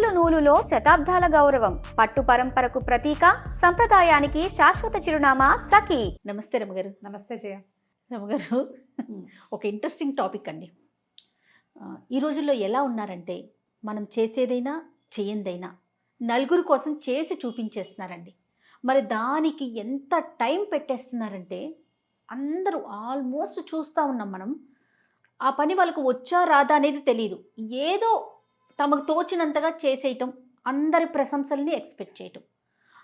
నూలు నూలులో శతాబ్దాల గౌరవం, పట్టు పరంపరకు ప్రతీక, సంప్రదాయానికి శాశ్వత చిరునామా సఖీ. నమస్తే రమగారు. నమస్తే జయ. రమగారు, ఒక ఇంట్రెస్టింగ్ టాపిక్ అండి. ఈ రోజుల్లో ఎలా ఉన్నారంటే, మనం చేసేదైనా చేయందైనా నలుగురు కోసం చేసి చూపించేస్తున్నారండి. మరి దానికి ఎంత టైం పెట్టేస్తున్నారంటే అందరూ ఆల్మోస్ట్ చూస్తూ ఉన్నాం మనం. ఆ పని వాళ్ళకు వచ్చా రాదా అనేది తెలియదు, ఏదో తమకు తోచినంతగా చేసేయటం, అందరి ప్రశంసల్ని ఎక్స్పెక్ట్ చేయటం.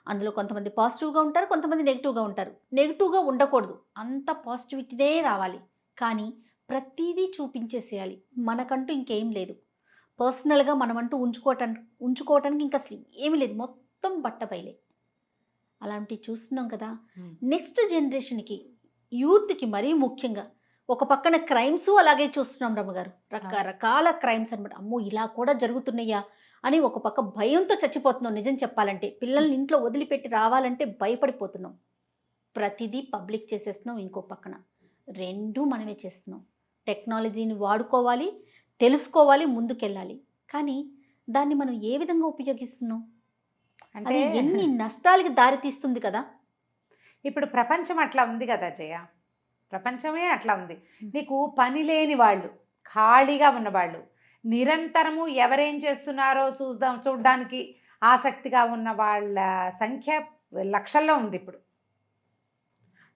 అందులో కొంతమంది పాజిటివ్గా ఉంటారు, కొంతమంది నెగిటివ్గా ఉంటారు. నెగిటివ్గా ఉండకూడదు, అంత పాజిటివిటీనే రావాలి. కానీ ప్రతిదీ చూపించేసేయాలి, మనకంటూ ఇంకేం లేదు. పర్సనల్గా మనమంటూ ఉంచుకోవటానికి ఇంకా అసలు ఏమీ లేదు, మొత్తం బట్టబయలే. అలాంటివి చూస్తున్నాం కదా. నెక్స్ట్ జనరేషన్కి, యూత్కి మరీ ముఖ్యంగా ఒక పక్కన క్రైమ్స్ అలాగే చూస్తున్నాం రమ్మగారు, రకరకాల క్రైమ్స్ అనమాట. అమ్మో ఇలా కూడా జరుగుతున్నాయా అని ఒక పక్క భయంతో చచ్చిపోతున్నాం. నిజం చెప్పాలంటే పిల్లల్ని ఇంట్లో వదిలిపెట్టి రావాలంటే భయపడిపోతున్నాం. ప్రతిదీ పబ్లిక్ చేసేస్తున్నాం, ఇంకో పక్కన రెండూ మనమే చేస్తున్నాం. టెక్నాలజీని వాడుకోవాలి, తెలుసుకోవాలి, ముందుకెళ్ళాలి. కానీ దాన్ని మనం ఏ విధంగా ఉపయోగిస్తున్నాం అంటే ఎన్ని నష్టాలకి దారి తీస్తుంది కదా. ఇప్పుడు ప్రపంచం అట్లా ఉంది కదా జయ, ప్రపంచమే అట్లా ఉంది. నీకు పని లేని వాళ్ళు, ఖాళీగా ఉన్నవాళ్ళు, నిరంతరము ఎవరేం చేస్తున్నారో చూడడానికి ఆసక్తిగా ఉన్న వాళ్ళ సంఖ్య లక్షల్లో ఉంది. ఇప్పుడు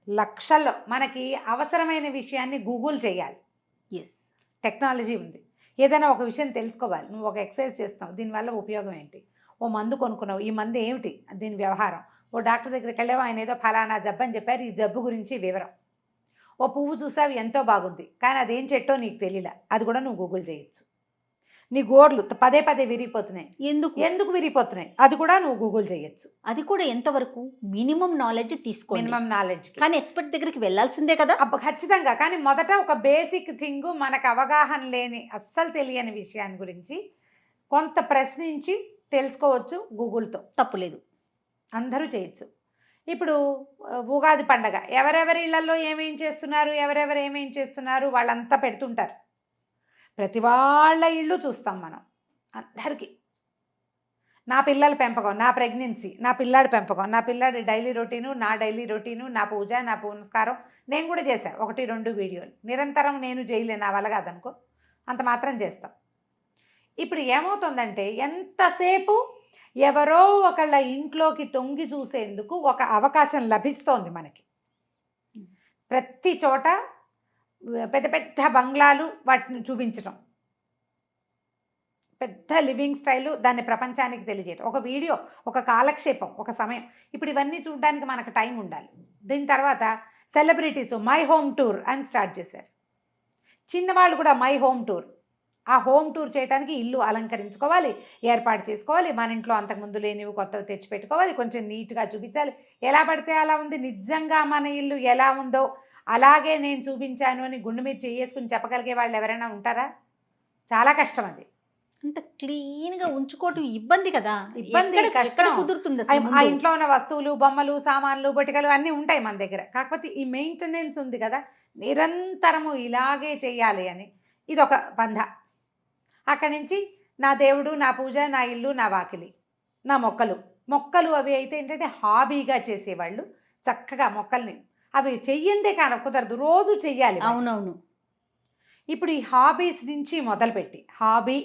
లక్షల్లో. మనకి అవసరమైన విషయాన్ని గూగుల్ చేయాలి. ఎస్, టెక్నాలజీ ఉంది. ఏదైనా ఒక విషయం తెలుసుకోవాలి. నువ్వు ఒక ఎక్సర్సైజ్ చేస్తున్నావు, దీనివల్ల ఉపయోగం ఏంటి? ఓ మందు కొనుక్కున్నావు, ఈ మందు ఏమిటి, దీని వ్యవహారం. ఓ డాక్టర్ దగ్గరికి వెళ్ళావు, ఆయన ఏదో ఫలానా జబ్బు అని చెప్పారు, ఈ జబ్బు గురించి వివరం. ఓ పువ్వు చూసావు, ఎంతో బాగుంది, కానీ అదేం చెట్టో నీకు తెలియలే, అది కూడా నువ్వు గూగుల్ చేయొచ్చు. నీ గోర్లు పదే పదే విరిగిపోతున్నాయి, ఎందుకు విరిగిపోతున్నాయి, అది కూడా నువ్వు గూగుల్ చేయొచ్చు. అది కూడా ఎంతవరకు? మినిమం నాలెడ్జ్ తీసుకో, మినిమం నాలెడ్జ్. కానీ ఎక్స్పర్ట్ దగ్గరికి వెళ్ళాల్సిందే కదా. ఖచ్చితంగా. కానీ మొదట ఒక బేసిక్ థింగ్, మనకు అవగాహన లేని, అస్సలు తెలియని విషయాన్ని గురించి కొంత ప్రశ్నించి తెలుసుకోవచ్చు. గూగుల్తో తప్పులేదు, అందరూ చేయొచ్చు. ఇప్పుడు ఉగాది పండగ, ఎవరెవరి ఇళ్లలో ఏమేం చేస్తున్నారు, ఎవరెవరు ఏమేం చేస్తున్నారు వాళ్ళంతా పెడుతుంటారు. ప్రతి వాళ్ళ ఇళ్ళు చూస్తాం మనం. అందరికీ నా పిల్లల పెంపకం, నా ప్రెగ్నెన్సీ, నా పిల్లాడి పెంపకం, నా పిల్లాడి డైలీ రొటీను, నా డైలీ రొటీను, నా పూజ, నా పునస్కారం. నేను కూడా చేశాను 1-2 వీడియోలు. నిరంతరం నేను చేయలేను, నా వల్ల కాదనుకో, అంత మాత్రం చేస్తాం. ఇప్పుడు ఏమవుతుందంటే, ఎంతసేపు ఎవరో ఒకళ్ళ ఇంట్లోకి తొంగి చూసేందుకు ఒక అవకాశం లభిస్తోంది మనకి. ప్రతి చోట పెద్ద పెద్ద బంగ్లాలు, వాటిని చూపించడం, పెద్ద లివింగ్ స్టైలు, దాన్ని ప్రపంచానికి తెలియజేయడం, ఒక వీడియో, ఒక కాలక్షేపం, ఒక సమయం. ఇప్పుడు ఇవన్నీ చూడడానికి మనకు టైం ఉండాలి. దీని తర్వాత సెలబ్రిటీస్ మై హోమ్ టూర్ అని స్టార్ట్ చేశారు. చిన్నవాళ్ళు కూడా మై హోమ్ టూర్. ఆ హోమ్ టూర్ చేయడానికి ఇల్లు అలంకరించుకోవాలి, ఏర్పాటు చేసుకోవాలి, మన ఇంట్లో అంతకుముందు లేనివి కొత్తవి తెచ్చిపెట్టుకోవాలి, కొంచెం నీట్గా చూపించాలి. ఎలా పడితే అలా ఉంది, నిజంగా మన ఇల్లు ఎలా ఉందో అలాగే నేను చూపించాను అని గుండె మీద చేసుకుని చెప్పగలిగే వాళ్ళు ఎవరైనా ఉంటారా? చాలా కష్టం. అది అంత క్లీన్గా ఉంచుకోవటం ఇబ్బంది కదా. ఇబ్బంది, కష్టం. కుదురుతుంది. ఆ ఇంట్లో ఉన్న వస్తువులు, బొమ్మలు, సామాన్లు, బొటికలు అన్నీ ఉంటాయి మన దగ్గర. కాకపోతే ఈ మెయింటెనెన్స్ ఉంది కదా, నిరంతరము ఇలాగే చేయాలి అని. ఇది ఒక బంధ. అక్కడి నుంచి నా దేవుడు, నా పూజ, నా ఇల్లు, నా వాకిలి, నా మొక్కలు అవి అయితే ఏంటంటే హాబీగా చేసేవాళ్ళు చక్కగా మొక్కల్ని, అవి చెయ్యందే కానీ కుదరదు, రోజు చెయ్యాలి. అవునవును. ఇప్పుడు ఈ హాబీస్ నుంచి మొదలుపెట్టి, హాబీ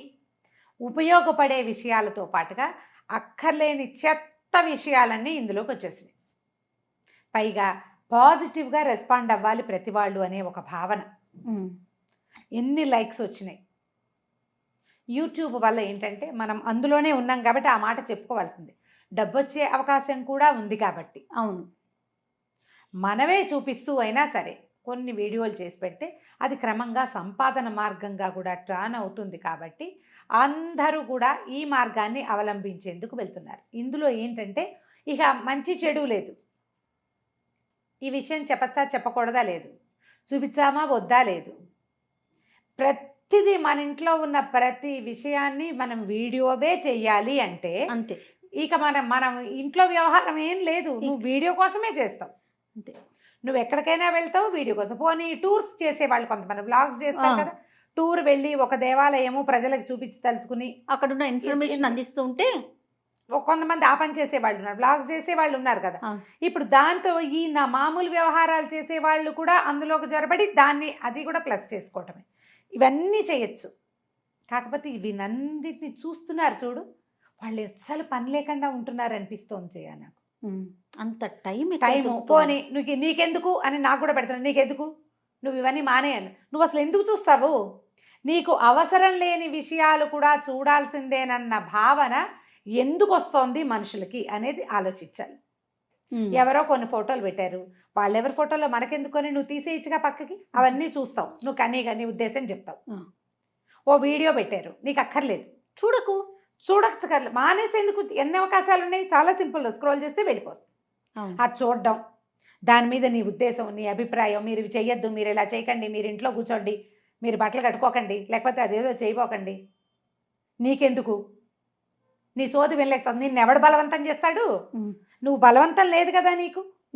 ఉపయోగపడే విషయాలతో పాటుగా అక్కర్లేని చెత్త విషయాలన్నీ ఇందులోకి వచ్చేసినాయి. పైగా పాజిటివ్గా రెస్పాండ్ అవ్వాలి ప్రతి వాళ్ళు అనే ఒక భావన. ఎన్ని లైక్స్ వచ్చినాయి. యూట్యూబ్ వల్ల ఏంటంటే మనం అందులోనే ఉన్నాం కాబట్టి ఆ మాట చెప్పుకోవాల్సింది. డబ్బు వచ్చే అవకాశం కూడా ఉంది కాబట్టి. అవును, మనమే చూపిస్తూ అయినా సరే కొన్ని వీడియోలు చేసి పెడితే అది క్రమంగా సంపాదన మార్గంగా కూడా టర్న్ అవుతుంది. కాబట్టి అందరూ కూడా ఈ మార్గాన్ని అవలంబించేందుకు వెళ్తున్నారు. ఇందులో ఏంటంటే ఇక మంచి చెడు లేదు. ఈ విషయం చెప్పచ్చా చెప్పకూడదా లేదు, చూపించామా వద్దా లేదు. ప్రతిదీ మన ఇంట్లో ఉన్న ప్రతి విషయాన్ని మనం వీడియోవే చెయ్యాలి అంటే అంతే. ఇక మనం ఇంట్లో వ్యవహారం ఏం లేదు, నువ్వు వీడియో కోసమే చేస్తావు అంతే. నువ్వు ఎక్కడికైనా వెళ్తావు వీడియో కోసం. పోనీ టూర్స్ చేసేవాళ్ళు కొంతమంది వ్లాగ్స్ చేస్తారు కదా, టూర్ వెళ్ళి ఒక దేవాలయము ప్రజలకు చూపించి తలుచుకుని అక్కడున్న ఇన్ఫర్మేషన్ అందిస్తూ ఉంటే కొంతమంది ఆ పని చేసేవాళ్ళు ఉన్నారు, బ్లాగ్స్ చేసేవాళ్ళు ఉన్నారు కదా. ఆ. ఇప్పుడు దాంతో ఈ నా మామూలు వ్యవహారాలు చేసేవాళ్ళు కూడా అందులోకి జొరబడి దాన్ని అది కూడా ప్లస్ చేసుకోవటమే. ఇవన్నీ చేయొచ్చు. కాకపోతే వీనందిటిని చూస్తున్నారు చూడు, వాళ్ళు అస్సలు పని లేకుండా ఉంటున్నారు అనిపిస్తోంది చేయ నాకు. అంత టైము పోనీ నీకెందుకు అని నాకు కూడా పెడతాను. నీకెందుకు, నువ్వు ఇవన్నీ మానేయాలి, నువ్వు అసలు ఎందుకు చూస్తావు? నీకు అవసరం లేని విషయాలు కూడా చూడాల్సిందేనన్న భావన ఎందుకు వస్తోంది మనుషులకి అనేది ఆలోచించాలి. ఎవరో కొన్ని ఫోటోలు పెట్టారు, వాళ్ళెవరి ఫోటోలో మనకెందుకొని, నువ్వు తీసేయచ్చుగా పక్కకి, అవన్నీ చూస్తావు, నువ్వు కనీ ఉద్దేశం చెప్తావు. ఓ వీడియో పెట్టారు, నీకు అక్కర్లేదు, చూడక్కర్లేదు, మానేసేందుకు ఎన్ని అవకాశాలు ఉన్నాయి. చాలా సింపుల్, స్క్రోల్ చేస్తే వెళ్ళిపోతుంది. అది చూడడం, దాని మీద నీ ఉద్దేశం, నీ అభిప్రాయం, మీరు ఇవి చెయ్యొద్దు, మీరు ఇలా చేయకండి, మీరు ఇంట్లో కూర్చోండి, మీరు బట్టలు కట్టుకోకండి, లేకపోతే అదేదో చేయబోకండి, నీకెందుకు, నీ సోది వెళ్ళలేక నిన్ను ఎవడు బలవంతం చేస్తాడు? నువ్వు బలవంతం లేదు కదా,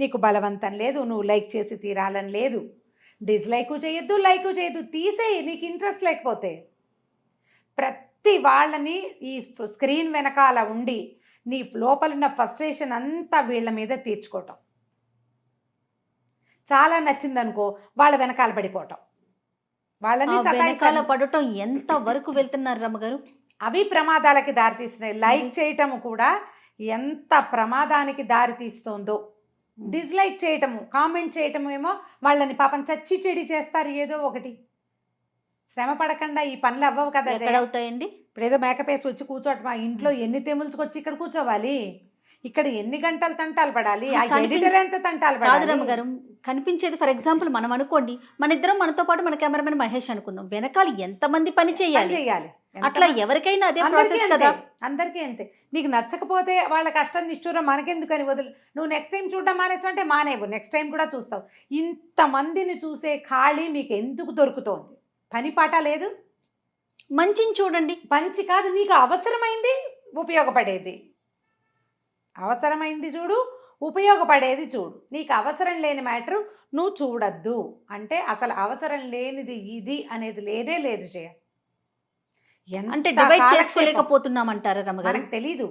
నీకు బలవంతం లేదు, నువ్వు లైక్ చేసి తీరాలని లేదు, డిస్లైక్ చేయొద్దు, లైక్ చేయొద్దు, తీసేయి నీకు ఇంట్రెస్ట్ లేకపోతే. ప్రతి వాళ్ళని ఈ స్క్రీన్ వెనకాల ఉండి నీ లోపల ఉన్న ఫ్రస్ట్రేషన్ అంతా వీళ్ళ మీద తీర్చుకోవటం, చాలా నచ్చిందనుకో వాళ్ళ వెనకాల పడిపోవటం, వాళ్ళని వెనకాల పడటం ఎంత వరకు వెళ్తున్నారు రమ్మగారు? అవి ప్రమాదాలకి దారితీస్తున్నాయి. లైక్ చేయటము కూడా ఎంత ప్రమాదానికి దారితీస్తుందో. డిస్లైక్ చేయటము, కామెంట్ చేయటము ఏమో వాళ్ళని పాపం చచ్చి చెడి చేస్తారు. ఏదో ఒకటి శ్రమ పడకుండా ఈ పనులు అవ్వవు కదా. ఎక్కడవుతాయండి? ఇప్పుడు ఏదో మేకప్ వేసి వచ్చి కూర్చోటం, మా ఇంట్లో ఎన్ని తెముల్చుకొచ్చి ఇక్కడ కూర్చోవాలి, ఇక్కడ ఎన్ని గంటలు తంటాలు పడాలి, ఆ ఎడిటర్ ఎంత తంటాలు పడాలి. రమ్మగారు కనిపించేది ఫర్ ఎగ్జాంపుల్ మనం అనుకోండి, మన ఇద్దరం, మనతో పాటు మన కెమెరామెన్ మహేష్ అనుకుందాం, వెనకాల ఎంతమంది పని చేయాలి. అట్లా ఎవరికైనా అదే ప్రాసెస్ కదా. అందరికీ అంతే. నీకు నచ్చకపోతే వాళ్ళ కష్టం నిష్ఠూరం మనకెందుకని వదిలి, నువ్వు నెక్స్ట్ టైం చూడడం మానేస్తావంటే మానేవు, నెక్స్ట్ టైం కూడా చూస్తావు. ఇంతమందిని చూసే ఖాళీ మీకు ఎందుకు దొరుకుతోంది? పని పాట లేదు. మంచిని చూడండి. మంచి కాదు, నీకు అవసరమైంది ఉపయోగపడేది, అవసరమైంది చూడు, ఉపయోగపడేది చూడు. నీకు అవసరం లేని మ్యాటర్ నువ్వు చూడద్దు. అంటే అసలు అవసరం లేనిది ఇది అనేది లేనే లేదు చేయ. అంటే డివైడ్ చేసుకోలేకపోతున్నామంటారా రమ్మగారు? మనకు తెలీదు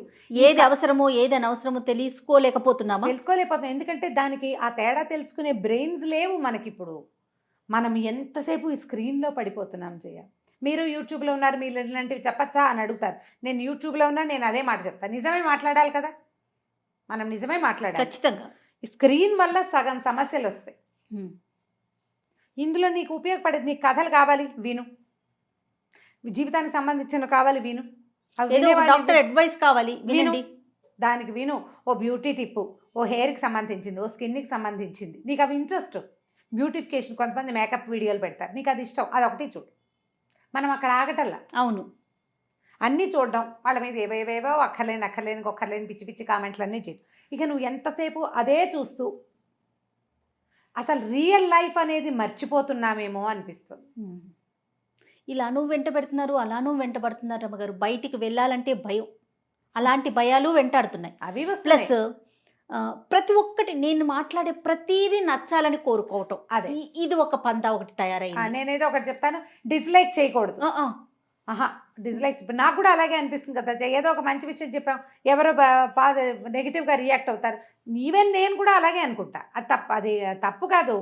ఏది అవసరమో ఏది అనవసరమో తెలుసుకోలేకపోతున్నామా? తెలుసుకోలేకపోతున్నాం. ఎందుకంటే దానికి ఆ తేడా తెలుసుకునే బ్రెయిన్స్ లేవు మనకిప్పుడు. మనం ఎంతసేపు ఈ స్క్రీన్లో పడిపోతున్నాం చేయ. మీరు యూట్యూబ్లో ఉన్నారు, మీరు ఇలాంటివి చెప్పచ్చా అని అడుగుతారు. నేను యూట్యూబ్లో ఉన్నా, నేను అదే మాట చెప్తాను. నిజమే మాట్లాడాలి కదా, మనం నిజమే మాట్లాడాలి ఖచ్చితంగా. స్క్రీన్ వల్ల సగం సమస్యలు వస్తాయి. ఇందులో నీకు ఉపయోగపడేది, నీకు కథలు కావాలి విను, జీవితానికి సంబంధించిన కావాలి విను, డాక్టర్ అడ్వైస్ కావాలి వినండి, దానికి విను. ఓ బ్యూటీ టిప్పు, ఓ హెయిర్కి సంబంధించింది, ఓ స్కిన్కి సంబంధించింది, నీకు అవి ఇంట్రెస్ట్. బ్యూటిఫికేషన్, కొంతమంది మేకప్ వీడియోలు పెడతారు, నీకు అది ఇష్టం, అది ఒకటి చూడు. మనం అక్కడ ఆగటల్లా. అవును, అన్నీ చూడడం, వాళ్ళ మీద ఏవేవేవో ఒక్కర్లేని పిచ్చి పిచ్చి కామెంట్లు అన్నీ చేయడం. ఇక నువ్వు ఎంతసేపు అదే చూస్తూ అసలు రియల్ లైఫ్ అనేది మర్చిపోతున్నామేమో అనిపిస్తుంది. ఇలా నువ్వు వెంట పెడుతున్నారు, అలా నువ్వు వెంట పడుతున్నారు రమ్మగారు. బయటికి వెళ్ళాలంటే భయం, అలాంటి భయాలు వెంటాడుతున్నాయి. అవి ప్లస్ ప్రతి ఒక్కటి, నేను మాట్లాడే ప్రతిదీ నచ్చాలని కోరుకోవటం, అదే ఇది ఒక పందా ఒకటి తయారైంది. నేనేదో ఒకటి చెప్తాను, డిస్లైక్ చేయకూడదు. డిస్లైక్ నాకు కూడా అలాగే అనిపిస్తుంది కదా. ఏదో ఒక మంచి విషయం చెప్పాం, ఎవరో నెగిటివ్గా రియాక్ట్ అవుతారు. ఈవెన్ నేను కూడా అలాగే అనుకుంటా. అది తప్పు కాదు.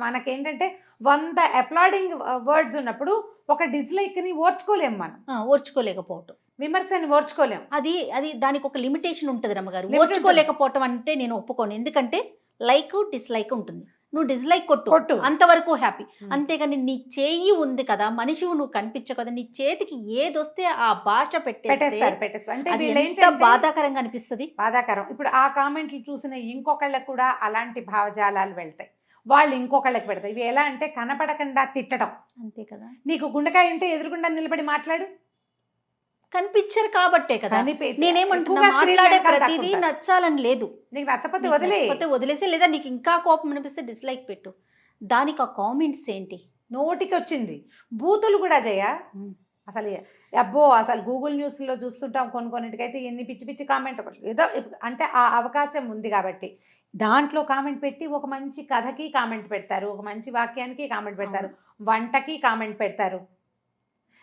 మనకేంటంటే 100 అప్లాడింగ్ వర్డ్స్ ఉన్నప్పుడు ఒక డిస్లైక్ని ఓర్చుకోలేము మనం. ఓర్చుకోలేకపోవటం, విమర్శని ఓర్చుకోలేము. అది దానికి ఒక లిమిటేషన్ ఉంటుంది రమ్మగారు. ఓర్చుకోలేకపోవటం అంటే నేను ఒప్పుకోను. ఎందుకంటే లైక్ డిస్లైక్ ఉంటుంది. నువ్వు డిస్లైక్ కొట్టు, అంతవరకు హ్యాపీ. అంతేగాని నీ చేయి ఉంది కదా, మనిషి నువ్వు కనిపించవు కదా, నీ చేతికి ఏదొస్తే ఆ భాష పెట్టేస్తారు. అంటే ఎంత బాధాకరంగా అనిపిస్తుంది. బాధాకరం. ఇప్పుడు ఆ కామెంట్లు చూసిన ఇంకొకళ్ళకు కూడా అలాంటి భావజాలాలు వెళ్తాయి, వాళ్ళు ఇంకొకళ్ళకి పెడతాయి. ఇవి ఎలా అంటే కనపడకుండా తిట్టడం. అంతే కదా. నీకు గుండెకాయ ఉంటే ఎదురుకుండా నిలబడి మాట్లాడు, కనిపించరు కాబట్టే కదా. నేనేమంటున్నా, మాట్లాడే ప్రతిదీ నచ్చాలని లేదు. నీకు నచ్చకపోతే వదిలేసే, లేదా నీకు ఇంకా కోపం అనిపిస్తే డిస్లైక్ పెట్టు. దానికి ఆ కామెంట్స్ ఏంటి? నోటికి వచ్చింది బూతులు కూడా అసలు అసలు గూగుల్ న్యూస్లో చూస్తుంటాం, కొన్నింటికైతే ఎన్ని పిచ్చి పిచ్చి కామెంట్ ఏదో అంటే ఆ అవకాశం ఉంది కాబట్టి దాంట్లో కామెంట్ పెట్టి ఒక మంచి కథకి కామెంట్ పెడతారు, ఒక మంచి వాక్యానికి కామెంట్ పెడతారు, వంటకి కామెంట్ పెడతారు.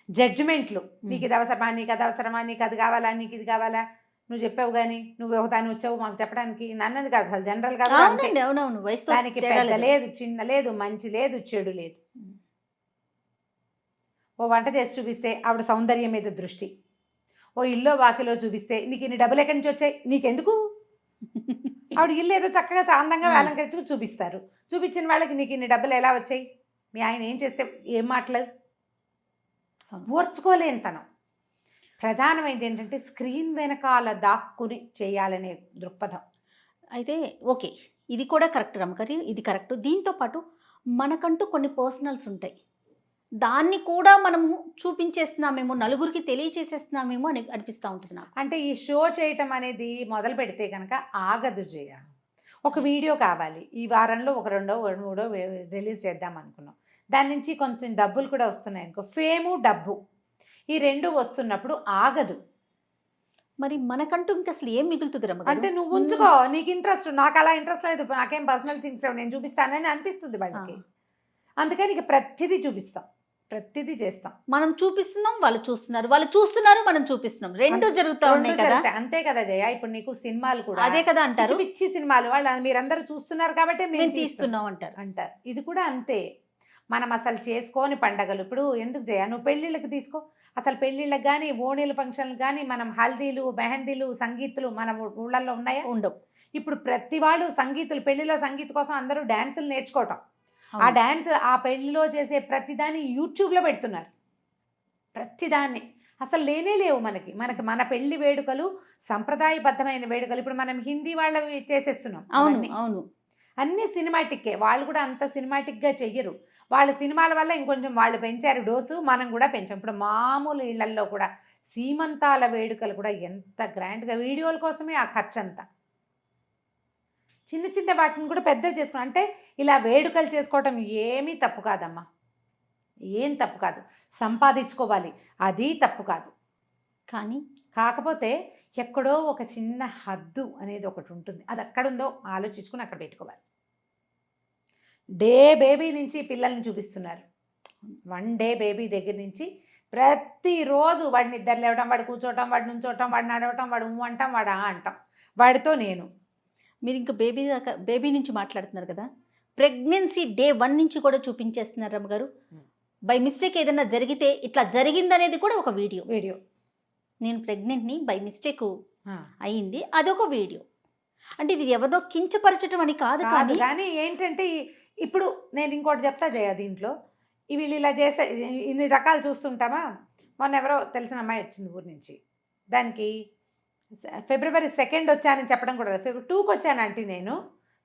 జడ్జిమెంట్లు, నీకు ఇది అవసరమా, నీకు అది అవసరమా, నీకు అది కావాలా, నీకు ఇది కావాలా, నువ్వు చెప్పావు కానీ నువ్వు ఒకదాన్ని వచ్చావు మాకు చెప్పడానికి, నన్నది కాదు అసలు జనరల్ గా అంతే. అవునండి, అవునవును, వయసుతో దానికి తేడా పెద్ద లేదు. లేదు, చిన్న లేదు, మంచి లేదు, చెడు లేదు. ఓ వంట చేసి చూపిస్తే ఆవిడ సౌందర్యం మీద దృష్టి, ఓ ఇల్లో వాకిలో చూపిస్తే నీకు ఇన్ని డబ్బులు ఎక్కడి నుంచి వచ్చాయి నీకెందుకు, ఆవిడ ఇల్లు ఏదో చక్కగా అందంగా అలంకరించుకు చూపిస్తారు, చూపించిన వాళ్ళకి నీకు ఇన్ని డబ్బులు ఎలా వచ్చాయి, మీ ఆయన ఏం చేస్తే ఏం మాటలేదు, ఓర్చుకోలేనితనం. ప్రధానమైనది ఏంటంటే స్క్రీన్ వెనకాల దాక్కుని చేయాలనే దృక్పథం. అయితే ఓకే, ఇది కూడా కరెక్ట్ రమగారి, ఇది కరెక్ట్. దీంతో పాటు మనకంటూ కొన్ని పర్సనల్స్ ఉంటాయి, దాన్ని కూడా మనము చూపించేస్తున్నామేమో, నలుగురికి తెలియచేసేస్తున్నామేమో అని అనిపిస్తూ ఉంటుంది నాకు. అంటే ఈ షో చేయటం అనేది మొదలు పెడితే కనుక ఆగదు జయ. ఒక వీడియో కావాలి, ఈ వారంలో ఒక రెండో మూడో రిలీజ్ చేద్దాం అనుకున్నాం, దాని నుంచి కొంచెం డబ్బులు కూడా వస్తున్నాయి అనుకో, ఫేము డబ్బు ఈ రెండు వస్తున్నప్పుడు ఆగదు. మరి మనకంటూ ఇంకా అసలు ఏం మిగులుతుంది రమగారు? అంటే నువ్వు ఉంచుకో, నీకు ఇంట్రెస్ట్, నాకు అలా ఇంట్రెస్ట్ లేదు, నాకేం పర్సనల్ థింగ్స్ లేవు, నేను చూపిస్తానని అనిపిస్తుంది వాళ్ళకి. అందుకని ఇక ప్రతిదీ చూపిస్తాం, ప్రతిదీ చేస్తాం. మనం చూపిస్తున్నాం, వాళ్ళు చూస్తున్నారు, వాళ్ళు చూస్తున్నారు, మనం చూపిస్తున్నాం, రెండు జరుగుతూ ఉన్నాయి కదా. అంతే కదా జయ. ఇప్పుడు నీకు సినిమాలు కూడా అదే కదా అంటారు, పిచ్చి సినిమాలు, వాళ్ళు మీరందరూ చూస్తున్నారు కాబట్టి మేము తీస్తున్నాం అంటారు. ఇది కూడా అంతే. మనం అసలు చేసుకోని పండగలు ఇప్పుడు ఎందుకు జయ, నువ్వు పెళ్ళిళ్ళకి తీసుకో, అసలు పెళ్ళిళ్ళకి కానీ ఓణీల ఫంక్షన్లు కానీ మనం హల్దీలు మెహందీలు సంగీతులు మన ఊళ్ళల్లో ఉన్నాయా? ఉండవు. ఇప్పుడు ప్రతి వాళ్ళు సంగీతులు, పెళ్లిలో సంగీత కోసం అందరూ డ్యాన్సులు నేర్చుకోవటం, ఆ డ్యాన్స్ ఆ పెళ్లిలో చేసే ప్రతిదాన్ని యూట్యూబ్లో పెడుతున్నారు, ప్రతిదాన్ని. అసలు లేనే లేవు మనకి మన పెళ్లి వేడుకలు సంప్రదాయబద్ధమైన వేడుకలు ఇప్పుడు మనం హిందీ వాళ్ళవి చేసేస్తున్నాం. అవును అవును, అన్నీ సినిమాటిక్కే, వాళ్ళు కూడా అంత సినిమాటిక్గా చెయ్యరు. వాళ్ళ సినిమాల వల్ల ఇంకొంచెం వాళ్ళు పెంచారు డోసు, మనం కూడా పెంచాం. ఇప్పుడు మామూలు ఇళ్లల్లో కూడా సీమంతాల వేడుకలు కూడా ఎంత గ్రాండ్గా, వీడియోల కోసమే ఆ ఖర్చు అంతా. చిన్న చిన్న వాటిని కూడా పెద్దవి చేసుకున్నాం. అంటే ఇలా వేడుకలు చేసుకోవటం ఏమీ తప్పు కాదమ్మా, ఏం తప్పు కాదు, సంపాదించుకోవాలి, అది తప్పు కాదు. కానీ కాకపోతే ఎక్కడో ఒక చిన్న హద్దు అనేది ఒకటి ఉంటుంది, అది ఎక్కడుందో ఆలోచించుకుని అక్కడ పెట్టుకోవాలి. డే బేబీ నుంచి పిల్లల్ని చూపిస్తున్నారు, 1 డే బేబీ దగ్గర నుంచి ప్రతిరోజు వాడిని నిద్ర లేవటం, వాడు కూర్చోవటం, వాడు నుంచోవటం, వాడు నడవటం, వాడు అంటాం, వాడు అంటాం, వాడితో నేను. మీరు ఇంకా బేబీ నుంచి మాట్లాడుతున్నారు కదా, ప్రెగ్నెన్సీ డే 1 నుంచి కూడా చూపించేస్తున్నారు రమగారు. బై మిస్టేక్ ఏదైనా జరిగితే ఇట్లా జరిగిందనేది కూడా ఒక వీడియో. నేను ప్రెగ్నెంట్ని బై మిస్టేక్ అయ్యింది, అదొక వీడియో. అంటే ఇది ఎవరినో కించపరచడం అని కాదు, కానీ ఏంటంటే ఇప్పుడు నేను ఇంకోటి చెప్తా జయ, దీంట్లో వీళ్ళు ఇలా చేస్తే ఇన్ని రకాలు చూస్తుంటామా. మొన్న ఎవరో తెలిసిన అమ్మాయి వచ్చింది ఊరి నుంచి, దానికి February 2 వచ్చానని చెప్పడం కూడా, February 2కి వచ్చాను అంటే నేను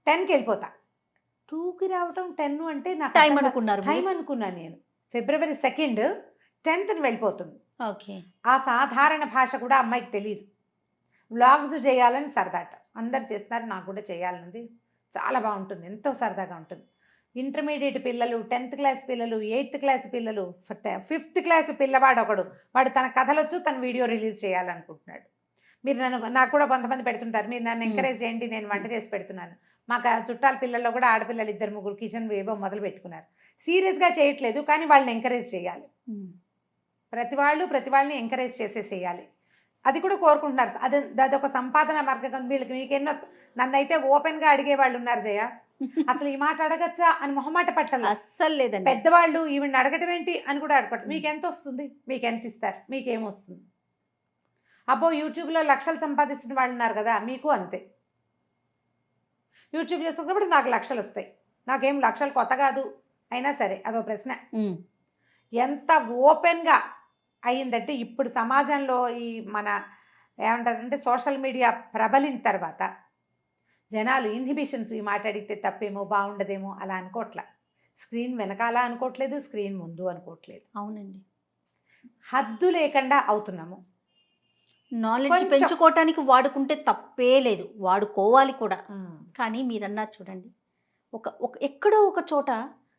10కి వెళ్ళిపోతా. 2కి రావటం 10 అంటే నాకు టైం అనుకున్నారు, టైం అనుకున్నాను నేను. February 2 10th వెళ్ళిపోతుంది. ఓకే, ఆ సాధారణ భాష కూడా అమ్మాయికి తెలియదు. వ్లాగ్స్ చేయాలని సరదాట, అందరు చేస్తున్నారు, నాకు కూడా చేయాలన్నది, చాలా బాగుంటుంది, ఎంతో సరదాగా ఉంటుంది. ఇంటర్మీడియట్ పిల్లలు, 10th క్లాస్ పిల్లలు, 8th క్లాస్ పిల్లలు, 5th క్లాస్ పిల్లవాడు ఒకడు, వాడు తన కథలొచ్చు తన వీడియో రిలీజ్ చేయాలనుకుంటున్నాడు. మీరు నాకు కూడా కొంతమంది పెడుతుంటారు, మీరు నన్ను ఎంకరేజ్ చేయండి, నేను వంట చేసి పెడుతున్నాను. మాకు చుట్టాల పిల్లల్లో కూడా ఆడపిల్లలు 2-3 కిచెన్ ఏవో మొదలు పెట్టుకున్నారు. సీరియస్గా చేయట్లేదు, కానీ వాళ్ళని ఎంకరేజ్ చేయాలి. ప్రతి వాళ్ళని ఎంకరేజ్ చేసేసేయాలి, అది కూడా కోరుకుంటున్నారు. అదొక సంపాదన మార్గం వీళ్ళకి. మీకెన్నో నన్నైతే ఓపెన్గా అడిగే వాళ్ళు ఉన్నారు జయ, అసలు ఈ మాట అడగచ్చా అని మొహమాట పట్టాలి, అస్సలు లేదండి. పెద్దవాళ్ళు ఈవిని అడగటం ఏంటి అని కూడా అడగటం. మీకు ఎంత వస్తుంది, మీకు ఎంత ఇస్తారు, మీకేమొస్తుంది? అబ్బో యూట్యూబ్లో లక్షలు సంపాదిస్తున్న వాళ్ళు ఉన్నారు కదా, మీకు అంతే. యూట్యూబ్ చేస్తున్నప్పుడు నాకు లక్షలు వస్తాయి, నాకేం లక్షలు కొత్త కాదు, అయినా సరే అదో ప్రశ్న. ఎంత ఓపెన్గా అయ్యిందంటే ఇప్పుడు సమాజంలో ఈ మన ఏమంటారంటే సోషల్ మీడియా ప్రబలిన తర్వాత జనాలు ఇన్హిబిషన్స్, ఈ మాట అడిగితే తప్పేమో, బాగుండదేమో అలా అనుకోవట్లా. స్క్రీన్ వెనకాల అనుకోవట్లేదు, స్క్రీన్ ముందు అనుకోవట్లేదు. అవునండి, హద్దు లేకుండా అవుతున్నాము. నాలెడ్జ్ పెంచుకోవటానికి వాడుకుంటే తప్పే లేదు, వాడుకోవాలి కూడా. కానీ మీరన్నారు చూడండి, ఒక ఎక్కడో ఒక చోట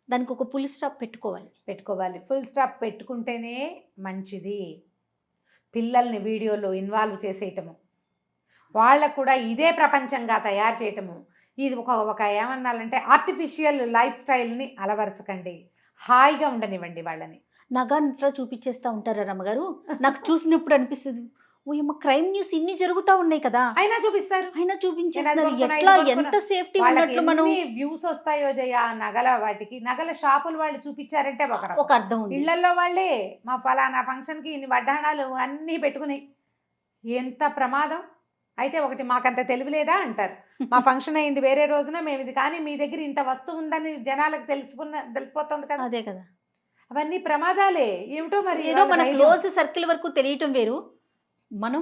దానికి ఒక ఫుల్ స్టాప్ పెట్టుకోవాలి. ఫుల్ స్టాప్ పెట్టుకుంటేనే మంచిది. పిల్లల్ని వీడియోలో ఇన్వాల్వ్ చేసేయటము, వాళ్ళకు కూడా ఇదే ప్రపంచంగా తయారు చేయటము, ఇది ఒక ఏమన్నాలంటే ఆర్టిఫిషియల్ లైఫ్ స్టైల్ని అలవరచకండి, హాయిగా ఉండనివ్వండి వాళ్ళని. నగా నట్రా చూపించేస్తా ఉంటారా రమ్మగారు? నాకు చూసినప్పుడు అనిపిస్తుంది, ఓయమ్మ క్రైమ్ న్యూస్ ఇన్ని జరుగుతూ ఉన్నాయి కదా, అయినా చూపిస్తారు. అయినా చూపించేస్తారు. నేను అది ఎట్లా కొనుక్కున్నా, ఎంత సేఫ్టీ వాళ్ళకి ఉన్నట్లు మనం ఎన్ని వ్యూస్ వస్తాయో జయ ఆ నగల వాటికి. నగల షాపులు వాళ్ళు చూపించారంటే ఒక రకం. ఒక అర్థం ఉంది. ఇళ్లలో వాళ్ళే మా ఫలానా ఫంక్షన్కి ఇన్ని వడ్డాణాలు అన్నీ పెట్టుకుని ఎంత ప్రమాదం. అయితే ఒకటి మాకంత తెలివి లేదా అంటారు. మా ఫంక్షన్ అయింది వేరే రోజున, మేము ఇది కానీ మీ దగ్గర ఇంత వస్తువు ఉందని జనాలకు తెలిసిపోతుంది కదా. అదే కదా, అవన్నీ ప్రమాదాలే ఏమిటో. మరి ఏదో వాళ్ళ మన ధైర్యం. క్లోజ్ సర్కిల్ వరకు తెలియటం వేరు, మనం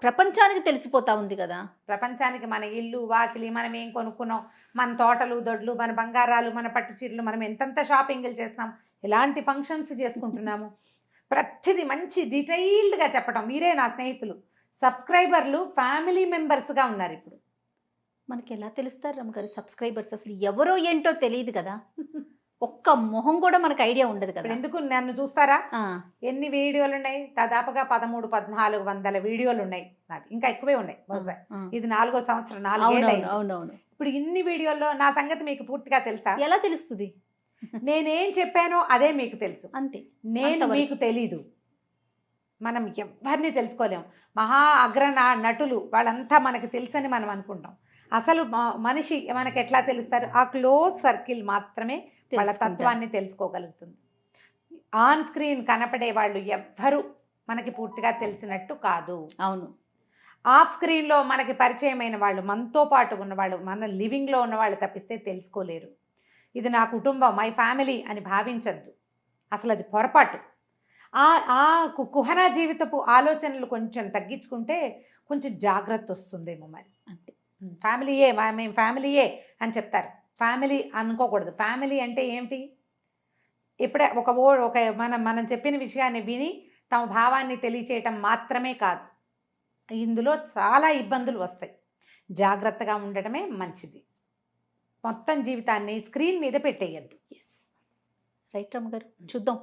ప్రపంచానికి తెలిసిపోతా ఉంది కదా. ప్రపంచానికి మన ఇల్లు వాకిలి, మనం ఏం కొనుక్కున్నాం, మన తోటలు దొడ్లు, మన బంగారాలు, మన పట్టు చీరలు, మనం ఎంతెంత షాపింగ్లు చేస్తున్నాం, ఎలాంటి ఫంక్షన్స్ చేసుకుంటున్నాము, ప్రతిదీ మంచి డీటెయిల్డ్గా చెప్పడం. మీరే నా స్నేహితులు, సబ్స్క్రైబర్లు ఫ్యామిలీ మెంబర్స్గా ఉన్నారు ఇప్పుడు. మనకి ఎలా తెలుస్తారు రమ్మగారు సబ్స్క్రైబర్స్? అసలు ఎవరో ఏంటో తెలియదు కదా, ఒక్క మొహం కూడా మనకు ఐడియా ఉండదు కదా. ఇప్పుడు ఎందుకు నన్ను చూస్తారా? ఎన్ని వీడియోలు ఉన్నాయి? దాదాపుగా 1300-1400 వీడియోలు ఉన్నాయి నాకు, ఇంకా ఎక్కువే ఉన్నాయి బహుశా. ఇది 4వ సంవత్సరం, 4 ఏళ్ళు అయింది. అవునవును. ఇప్పుడు ఇన్ని వీడియోల్లో నా సంగతి మీకు పూర్తిగా తెలుసా? ఎలా తెలుస్తుంది? నేనేం చెప్పానో అదే మీకు తెలుసు, అంతే. నేను మీకు తెలీదు. మనం ఎవరిని తెలుసుకోలేము. మహా అగ్ర నటులు వాళ్ళంతా మనకు తెలుసని మనం అనుకుంటాం. అసలు మనిషి మనకు ఎట్లా తెలుస్తారు? ఆ క్లోజ్ సర్కిల్ మాత్రమే వాళ్ళ తత్వాన్ని తెలుసుకోగలుగుతుంది. ఆన్ స్క్రీన్ కనపడే వాళ్ళు ఎవ్వరూ మనకి పూర్తిగా తెలిసినట్టు కాదు. అవును. ఆఫ్ స్క్రీన్లో మనకి పరిచయమైన వాళ్ళు, మనతో పాటు ఉన్నవాళ్ళు, మన లివింగ్లో ఉన్నవాళ్ళు తప్పిస్తే తెలుసుకోలేరు. ఇది నా కుటుంబం, మై ఫ్యామిలీ అని భావించద్దు. అసలు అది పొరపాటు. ఆ కుహనా జీవితపు ఆలోచనలు కొంచెం తగ్గించుకుంటే కొంచెం జాగ్రత్త వస్తుందేమో. మరి అంతే. ఫ్యామిలీయే, మేము ఫ్యామిలీయే అని చెప్తారు. ఫ్యామిలీ అనుకోకూడదు. ఫ్యామిలీ అంటే ఏమిటి? ఇప్పుడే ఒక మనం చెప్పిన విషయాన్ని విని తమ భావాన్ని తెలియచేయటం మాత్రమే కాదు, ఇందులో చాలా ఇబ్బందులు వస్తాయి. జాగ్రత్తగా ఉండటమే మంచిది. మొత్తం జీవితాన్ని స్క్రీన్ మీద పెట్టేయద్దు. రైట్ రమ్మగారు, చూద్దాం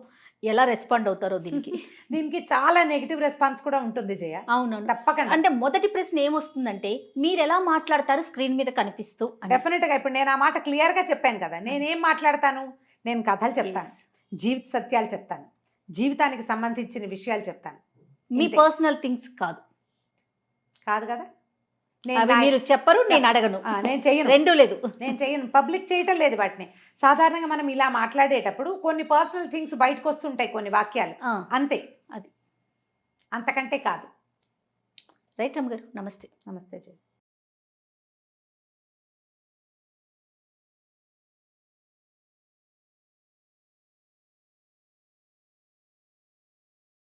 ఎలా రెస్పాండ్ అవుతారో దీనికి. దీనికి చాలా నెగిటివ్ రెస్పాన్స్ కూడా ఉంటుంది జయ. అవునవును, తప్పకుండా. అంటే మొదటి ప్రశ్న ఏమొస్తుందంటే, మీరు ఎలా మాట్లాడతారు స్క్రీన్ మీద కనిపిస్తూ? డెఫినెట్గా ఇప్పుడు నేను ఆ మాట క్లియర్గా చెప్పాను కదా. నేనేం మాట్లాడతాను? నేను కథలు చెప్తాను, జీవిత సత్యాలు చెప్తాను, జీవితానికి సంబంధించిన విషయాలు చెప్తాను. మీ పర్సనల్ థింగ్స్ కాదు కదా. మీరు చెప్పరు, నేను అడగను, నేను చెయ్యను. రెండూ లేదు, నేను చెయ్యను. పబ్లిక్ చేయటం లేదు వాటిని. సాధారణంగా మనం ఇలా మాట్లాడేటప్పుడు కొన్ని పర్సనల్ థింగ్స్ బయటకు వస్తుంటాయి, కొన్ని వాక్యాలు, అంతే. అది అంతకంటే కాదు. రైట్ రమ్మగారు, నమస్తే. నమస్తే జయ.